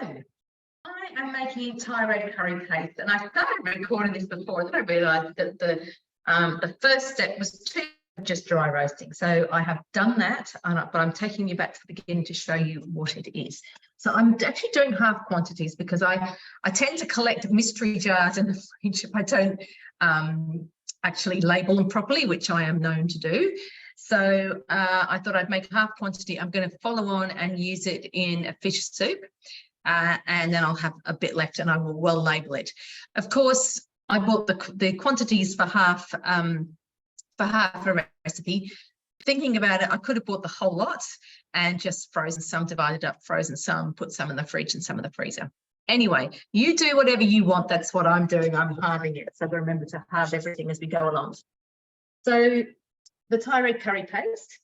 I am making Thai red curry paste, and I started recording this before, and then I realised that the first step was just dry roasting. So I have done that, but I'm taking you back to the beginning to show you what it is. So I'm actually doing half quantities because I tend to collect mystery jars in the fridge if I don't actually label them properly, which I am known to do. So I thought I'd make half quantity. I'm going to follow on and use it in a fish soup. And then I'll have a bit left and I will well label it. Of course, I bought the quantities for half a recipe. Thinking about it, I could have bought the whole lot and just frozen some, divided up, frozen some, put some in the fridge and some in the freezer. Anyway, you do whatever you want. That's what I'm doing. I'm halving it. So remember to halve everything as we go along. So the Thai red curry paste.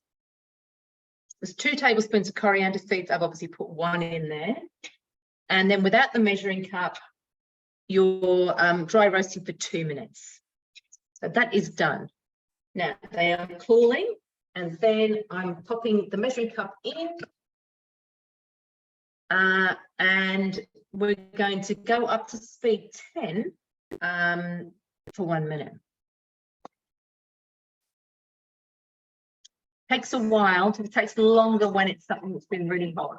There's 2 tablespoons of coriander seeds. I've obviously put 1 in there. And then without the measuring cup, you're dry roasting for 2 minutes. So that is done. Now they are cooling, and then I'm popping the measuring cup in. And we're going to go up to speed 10 for 1 minute. Takes a while, it takes longer when it's something that's been really hot.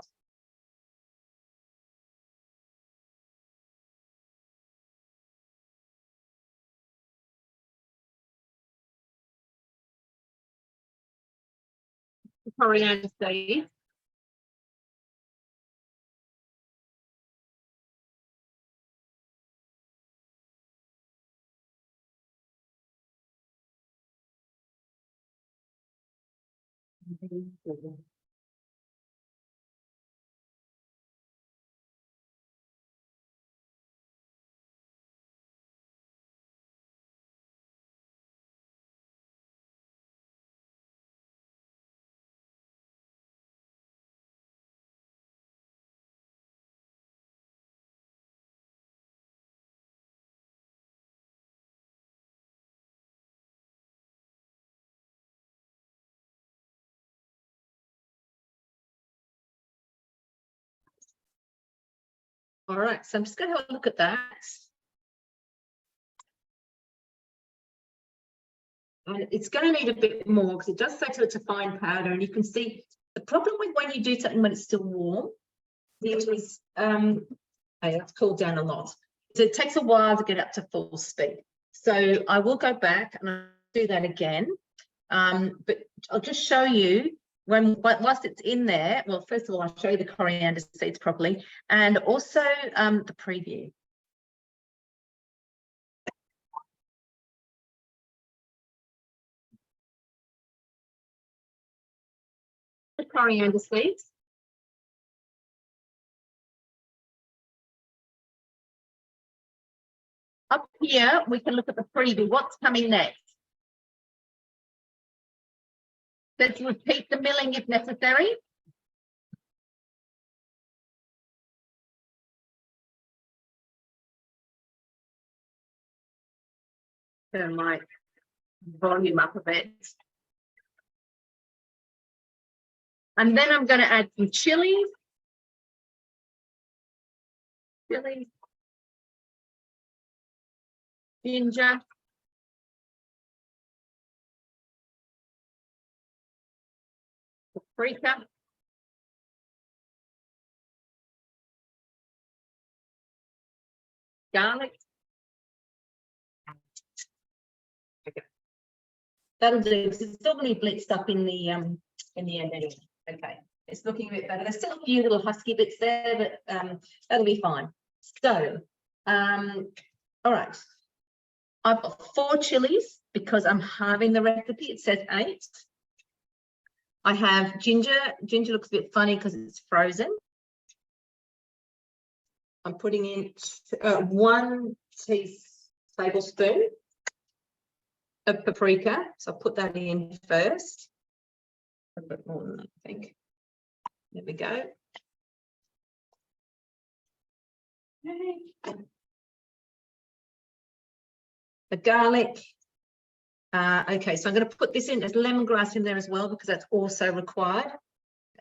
Coriander seeds. All right, so I'm just going to have a look at that. And it's going to need a bit more because it does say to it's a fine powder, and you can see the problem with when you do something when it's still warm, it is it's cooled down a lot. So it takes a while to get up to full speed. So I will go back and I'll do that again. But I'll just show you whilst it's in there. Well, first of all, I'll show you the coriander seeds properly, and also the preview. The coriander seeds. Up here, we can look at the preview. What's coming next? Let's repeat the milling if necessary. Turn my volume up a bit. And then I'm going to add some chilies. Ginger. Paprika. Garlic. Okay. That'll do, because it's still going to be blitzed up in the end anyway. Okay, it's looking a bit better. There's still a few little husky bits there, but that'll be fine. So, all right. I've got 4 chilies because I'm halving the recipe. It says 8. I have ginger. Ginger looks a bit funny because it's frozen. I'm putting in 1 tablespoon of paprika. So I'll put that in first. A bit more than that, I think. There we go. Okay. The garlic. Okay, so I'm going to put this in. There's lemongrass in there as well because that's also required.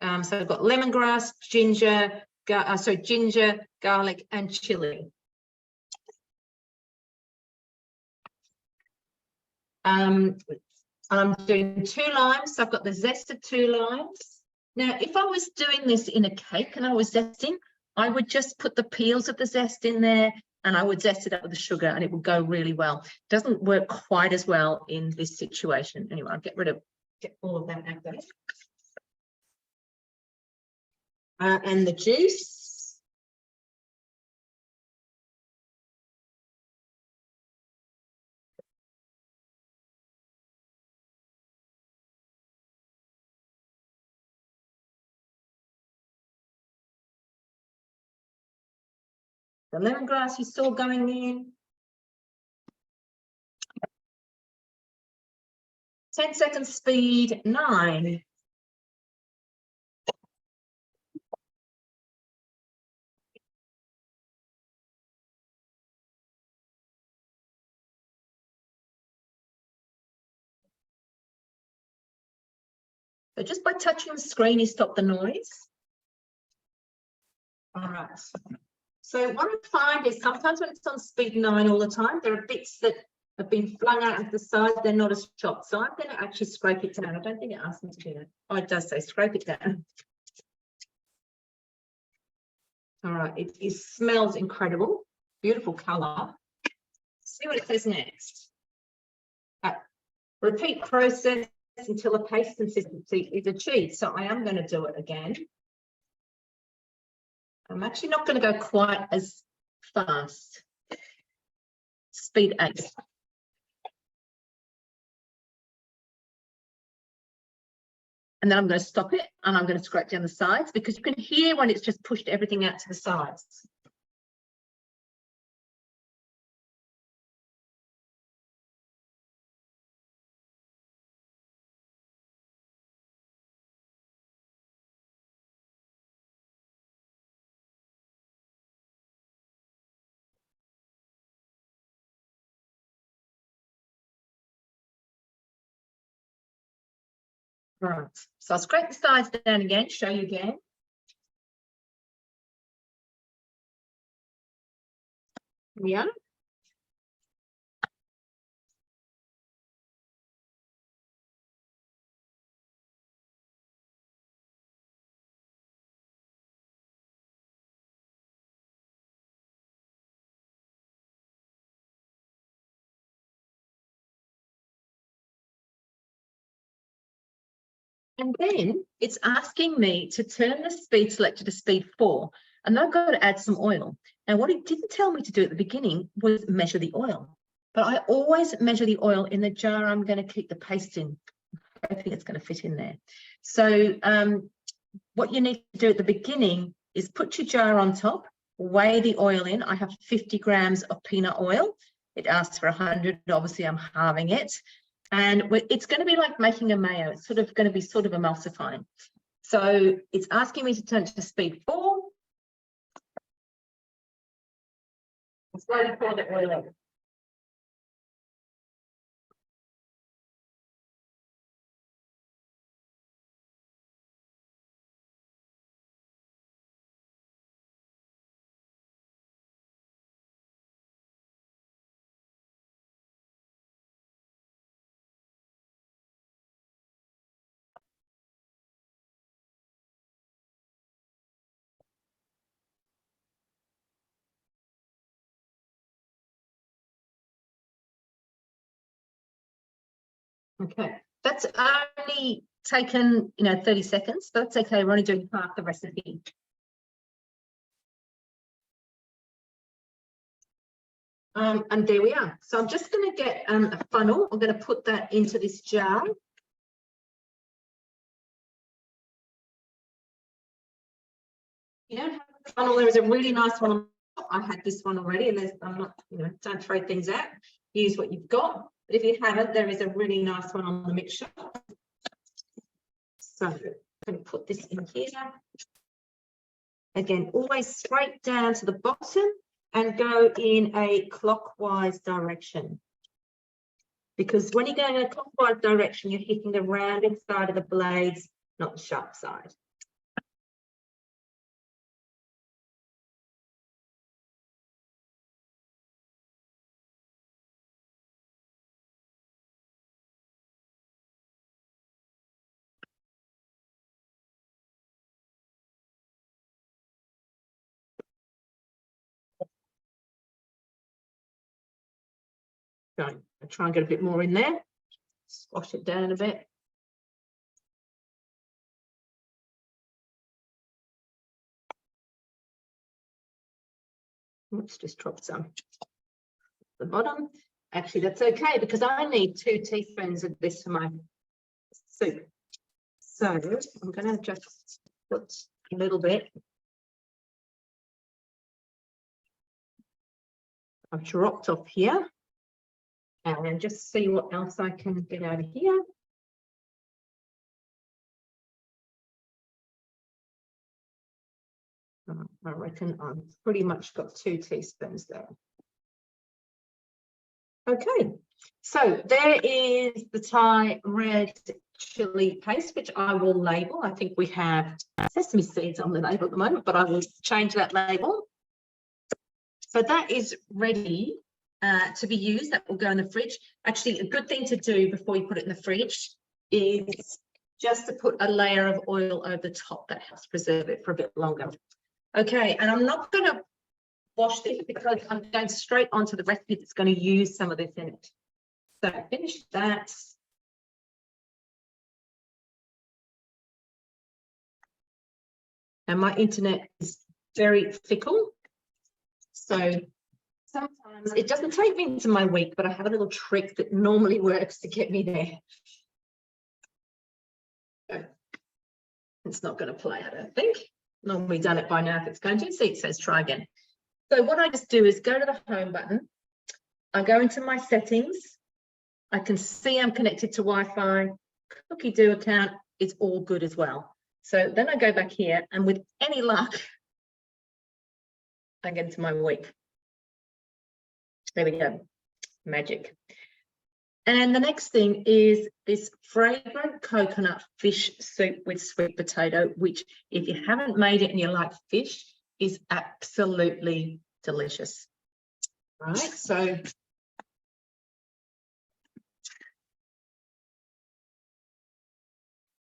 So I've got lemongrass, ginger, ginger, garlic, and chili. And I'm doing 2 limes, so I've got the zest of 2 limes. Now, if I was doing this in a cake and I was zesting, I would just put the peels of the zest in there and I would zest it up with the sugar and it would go really well. It doesn't work quite as well in this situation. Anyway, I'll get all of that out there. And the juice. The lemongrass you saw going in. 10 seconds speed, 9. So just by touching the screen, you stop the noise. All right. So what I find is sometimes when it's on speed 9 all the time, there are bits that have been flung out of the side. They're not as chopped. So I'm going to actually scrape it down. I don't think it asks me to do that. Oh, it does say scrape it down. All right. It smells incredible. Beautiful color. See what it says next. Repeat process until a paste consistency is achieved. So I am going to do it again. I'm actually not going to go quite as fast. Speed 8. And then I'm going to stop it and I'm going to scrape down the sides because you can hear when it's just pushed everything out to the sides. Right, so I'll scrape the sides down again, show you again. Yeah. And then it's asking me to turn the speed selector to speed 4. And I've got to add some oil. And what it didn't tell me to do at the beginning was measure the oil. But I always measure the oil in the jar I'm going to keep the paste in. I think it's going to fit in there. So what you need to do at the beginning is put your jar on top, weigh the oil in. I have 50 grams of peanut oil. It asks for 100. Obviously, I'm halving it. And it's going to be like making a mayo. It's sort of going to be sort of emulsifying. So it's asking me to turn to speed 4. Slowly pour the oil in. Okay, that's only taken, 30 seconds, but that's okay. We're only doing half the recipe. And there we are. So I'm just going to get a funnel. I'm going to put that into this jar. You don't have a funnel. There is a really nice one. I had this one already, and I'm not, don't throw things out. Use what you've got. But if you haven't, there is a really nice one on the mixture. So I'm going to put this in here. Again, always straight down to the bottom and go in a clockwise direction. Because when you go in a clockwise direction, you're hitting the rounded side of the blades, not the sharp side. Going to try and get a bit more in there. Squash it down a bit. Oops, just dropped some at the bottom. Actually, that's okay because I need 2 teaspoons of this for my soup. So I'm going to just put a little bit. I've dropped off here and just see what else I can get out of here. I reckon I've pretty much got 2 teaspoons there. Okay, so there is the Thai red chili paste, which I will label. I think we have sesame seeds on the label at the moment, but I will change that label. So that is ready to be used. That will go in the fridge. Actually, a good thing to do before you put it in the fridge is just to put a layer of oil over the top. That helps preserve it for a bit longer. Okay, and I'm not going to wash this because I'm going straight onto the recipe that's going to use some of this in it. So finish that. And my internet is very fickle. So sometimes it doesn't take me into my week, but I have a little trick that normally works to get me there. So it's not going to play, I don't think. Normally done it by now if it's going to. See, it says try again. So what I just do is go to the home button. I go into my settings. I can see I'm connected to Wi-Fi. Cookidoo account is all good as well. So then I go back here and with any luck, I get into my week. There we go. Magic. And the next thing is this fragrant coconut fish soup with sweet potato, which if you haven't made it and you like fish, is absolutely delicious. All right, so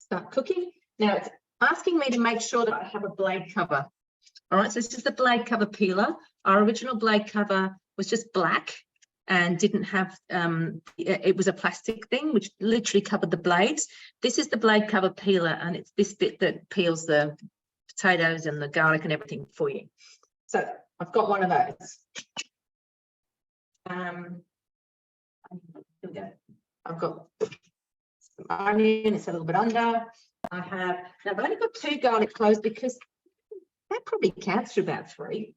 start cooking. Now it's asking me to make sure that I have a blade cover. All right, so this is the blade cover peeler. Our original blade cover was just black and didn't have, it was a plastic thing which literally covered the blades. This is the blade cover peeler, and it's this bit that peels the potatoes and the garlic and everything for you. So I've got one of those. Here we go. I've got some onion, it's a little bit under. I have, now I've only got 2 garlic cloves because that probably counts for about 3.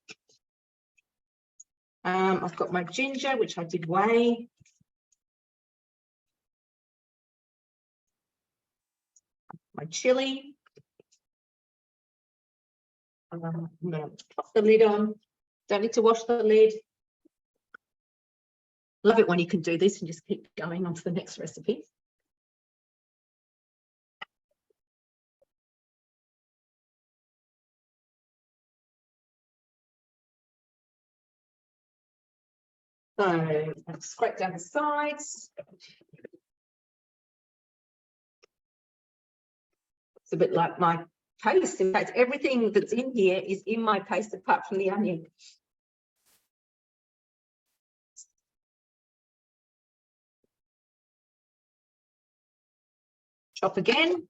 I've got my ginger, which I did weigh. My chili. I'm going to pop the lid on. Don't need to wash the lid. Love it when you can do this and just keep going on to the next recipe. So I've scraped down the sides. It's a bit like my paste. In fact, everything that's in here is in my paste apart from the onion. Chop again.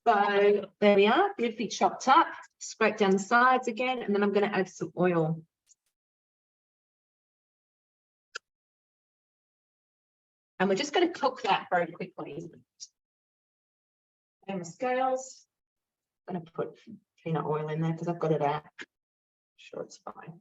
So there we are, beautifully chopped up. Scrape down the sides again, and then I'm going to add some oil. And we're just going to cook that very quickly. And my scales. I'm going to put peanut oil in there because I've got it out. Sure, it's fine.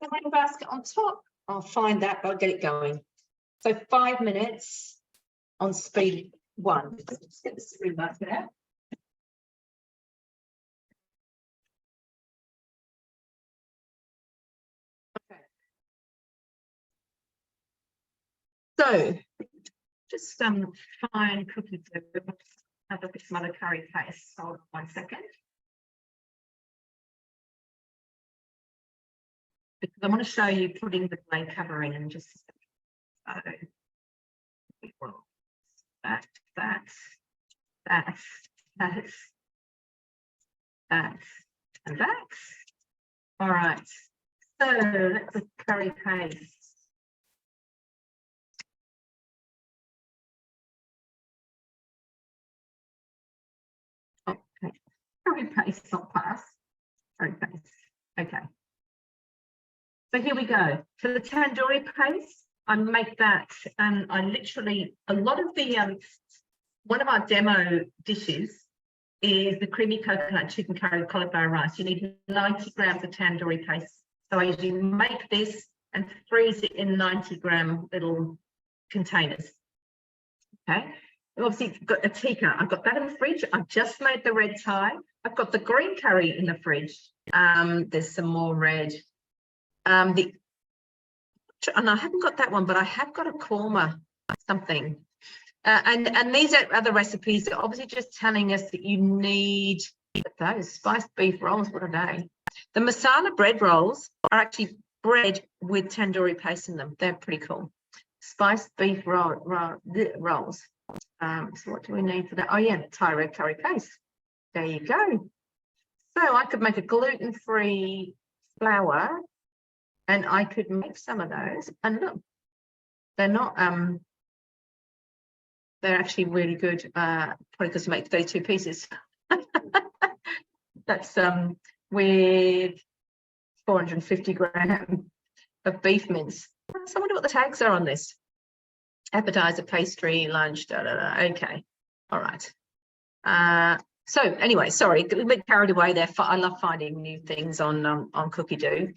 The rain basket on top, I'll find that, but I'll get it going. So 5 minutes on speed 1. Let's get the rain basket out. Okay. So just some fine cooking dough. I've got some other curry paste. Hold on 1 second. because I want to show you putting the blade cover in just so that, and that. All right, so that's a curry paste. Okay, curry paste, not pass. Curry paste. Okay. So here we go. For the tandoori paste, I make that, and I literally, a lot of the, one of our demo dishes is the creamy coconut chicken curry cauliflower rice. You need 90 grams of tandoori paste. So I usually make this and freeze it in 90-gram little containers. Okay. I've obviously got a tikka. I've got that in the fridge. I've just made the red Thai. I've got the green curry in the fridge. There's some more red. And I haven't got that one, but I have got a korma something. And these are other recipes that are obviously just telling us that you need those spiced beef rolls. What are they? The masala bread rolls are actually bread with tandoori paste in them. They're pretty cool. Spiced beef rolls. So what do we need for that? Oh yeah, Thai red curry paste. There you go. So I could make a gluten-free flour, and I could make some of those. And look, they're not they're actually really good, probably because you make 32 pieces. That's with 450 grams of beef mince. So I wonder what the tags are on this. Appetizer, pastry, lunch, Okay, all right. So anyway, sorry, a bit carried away there. I love finding new things on cookidoo.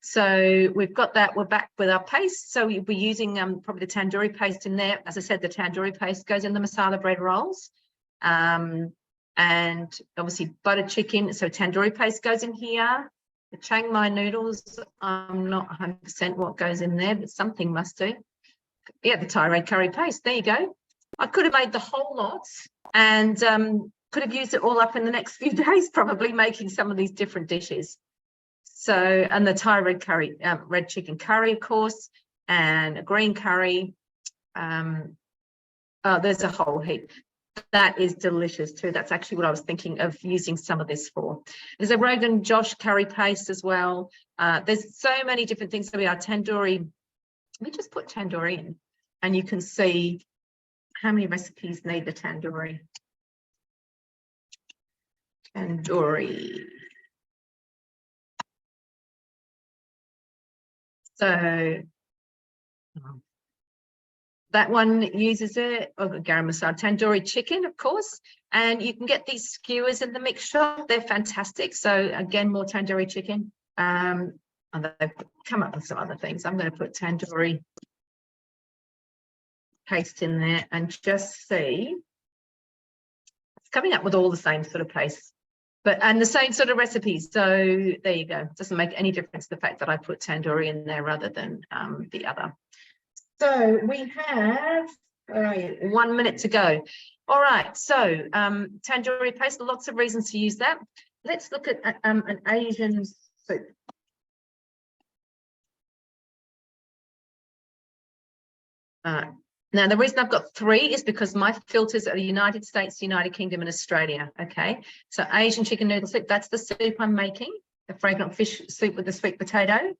So we've got that. We're back with our paste. So we'll be using probably the tandoori paste in there. As I said, the tandoori paste goes in the masala bread rolls, and obviously buttered chicken. So tandoori paste goes in here. The Chiang Mai noodles, I'm not 100% what goes in there, but something must do. Yeah, the Thai red curry paste. There you go. I could have made the whole lot and could have used it all up in the next few days, probably making some of these different dishes. So, and the Thai red curry, red chicken curry, of course, and a green curry. Oh, there's a whole heap. That is delicious too. That's actually what I was thinking of using some of this for. There's a Rogan Josh curry paste as well. There's so many different things. So we are tandoori. Let me just put tandoori in, and you can see how many recipes need the tandoori. Tandoori. So that one uses it, garam masala, tandoori chicken, of course, and you can get these skewers in the mix shop. They're fantastic. So again, more tandoori chicken. And they've come up with some other things. I'm going to put tandoori paste in there and just see. It's coming up with all the same sort of paste, and the same sort of recipes. So there you go. It doesn't make any difference the fact that I put tandoori in there rather than the other. So we have 1 minute to go. All right. So tandoori paste, lots of reasons to use that. Let's look at an Asian soup. Now, the reason I've got 3 is because my filters are the United States, United Kingdom, and Australia. Okay, so Asian chicken noodle soup, that's the soup I'm making. The fragrant fish soup with the sweet potato.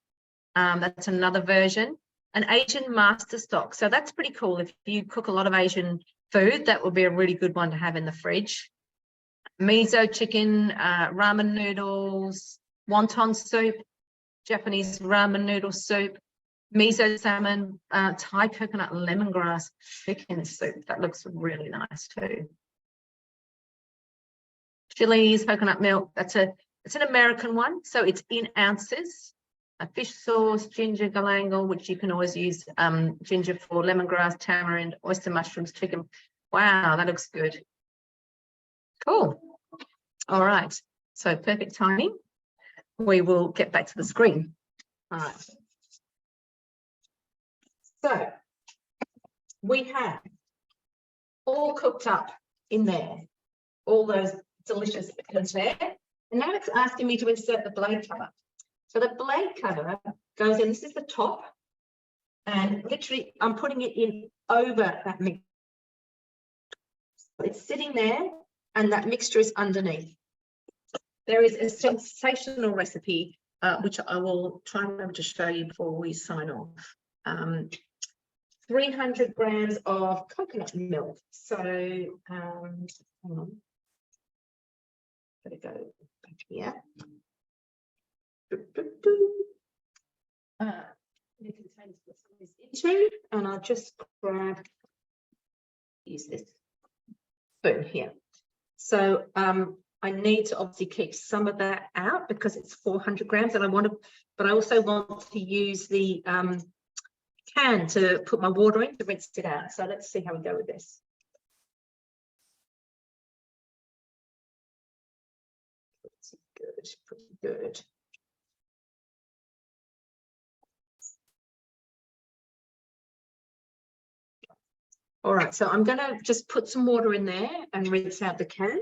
That's another version. An Asian master stock. So that's pretty cool. If you cook a lot of Asian food, that would be a really good one to have in the fridge. Miso chicken, ramen noodles, wonton soup, Japanese ramen noodle soup, miso salmon, Thai coconut lemongrass chicken soup. That looks really nice too. Chilies, coconut milk. It's an American one, so it's in ounces. A fish sauce, ginger galangal, which you can always use ginger for, lemongrass, tamarind, oyster mushrooms, chicken. Wow, that looks good. Cool. All right. So perfect timing. We will get back to the screen. All right. So we have all cooked up in there, all those delicious bits there. And now it's asking me to insert the blade cover. So the blade cover goes in. This is the top, and literally I'm putting it in over that mix. It's sitting there, and that mixture is underneath. There is a sensational recipe, which I will try and remember to show you before we sign off. 300 grams of coconut milk. So, hang on. Gotta go back here. It contains what some is into, and I'll just use this spoon here. So I need to obviously keep some of that out because it's 400 grams, and but I also want to use the can to put my water in to rinse it out. So let's see how we go with this. Pretty good. All right, so I'm going to just put some water in there and rinse out the can.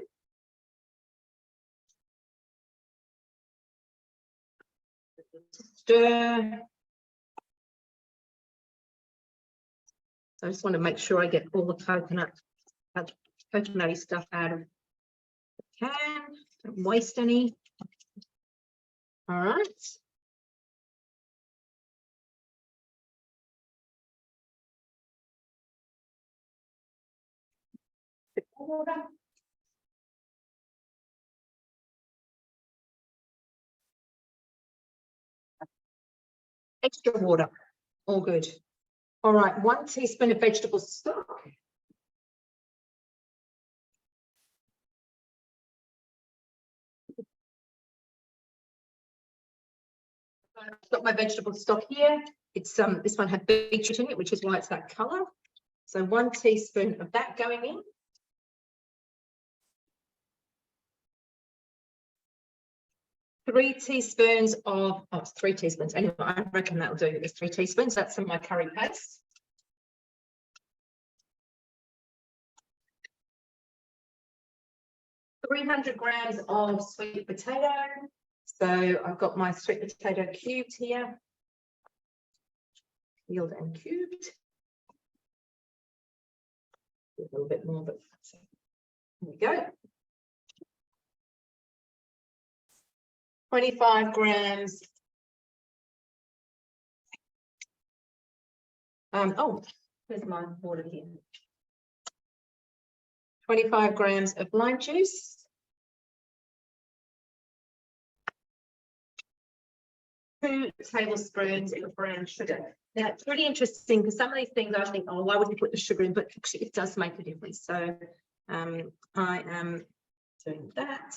Stir. I just want to make sure I get all the coconutty stuff out of the can. Don't waste any. All right. Water. Extra water. All good. All right, 1 teaspoon of vegetable stock. I've got my vegetable stock here. It's this one had beetroot in it, which is why it's that color. So 1 teaspoon of that going in. Three teaspoons of, oh, it's 3 teaspoons. Anyway, I reckon that'll do. It's 3 teaspoons. That's some of my curry paste. $300 grams of sweet potato. So I've got my sweet potato cubed here. Peeled and cubed. A little bit more, but here we go. 25 grams. Oh, there's my water here. 25 grams of lime juice. Two tablespoons of brown sugar. Now, it's really interesting because some of these things I think, oh, why would you put the sugar in? But actually, it does make a difference. So I am doing that.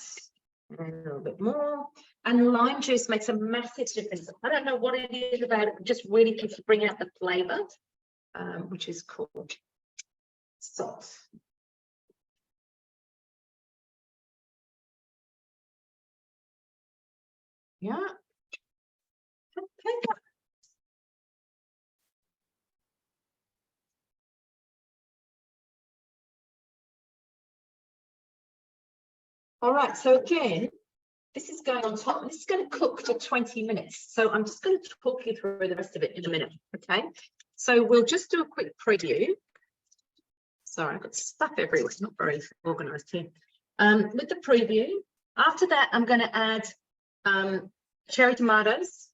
And a little bit more. And lime juice makes a massive difference. I don't know what it is about it, it just really can bring out the flavour, which is cool. Salt. Yeah. Okay. All right, so again, this is going on top. This is going to cook for 20 minutes. So I'm just going to talk you through the rest of it in a minute, okay? So we'll just do a quick preview. Sorry, I've got stuff everywhere. It's not very organised here. With the preview, after that, I'm going to add cherry tomatoes.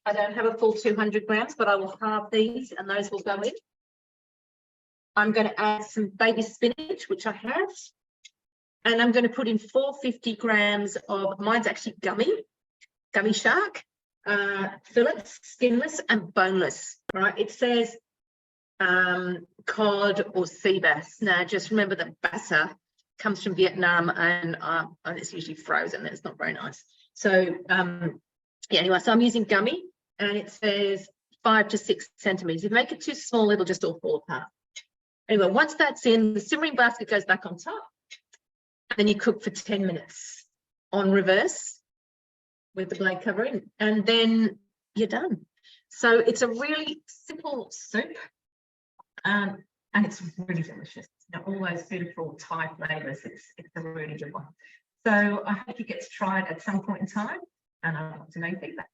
I don't have a full 200 grams, but I will halve these and those will go in. I'm going to add some baby spinach, which I have. And I'm going to put in 450 grams of, mine's actually gummy shark, fillets, skinless and boneless, right? It says cod or sea bass. Now, just remember that bassa comes from Vietnam and it's usually frozen. It's not very nice. So, yeah, anyway, so I'm using gummy and it says 5 to 6 centimetres. If you make it too small, it'll just all fall apart. Anyway, once that's in, the simmering basket goes back on top. Then you cook for 10 minutes on reverse with the blade covering, and then you're done. So it's a really simple soup, and it's really delicious. You know, all those beautiful Thai flavours. It's a really good one. So I hope you get to try it at some point in time, and I want to know feedback.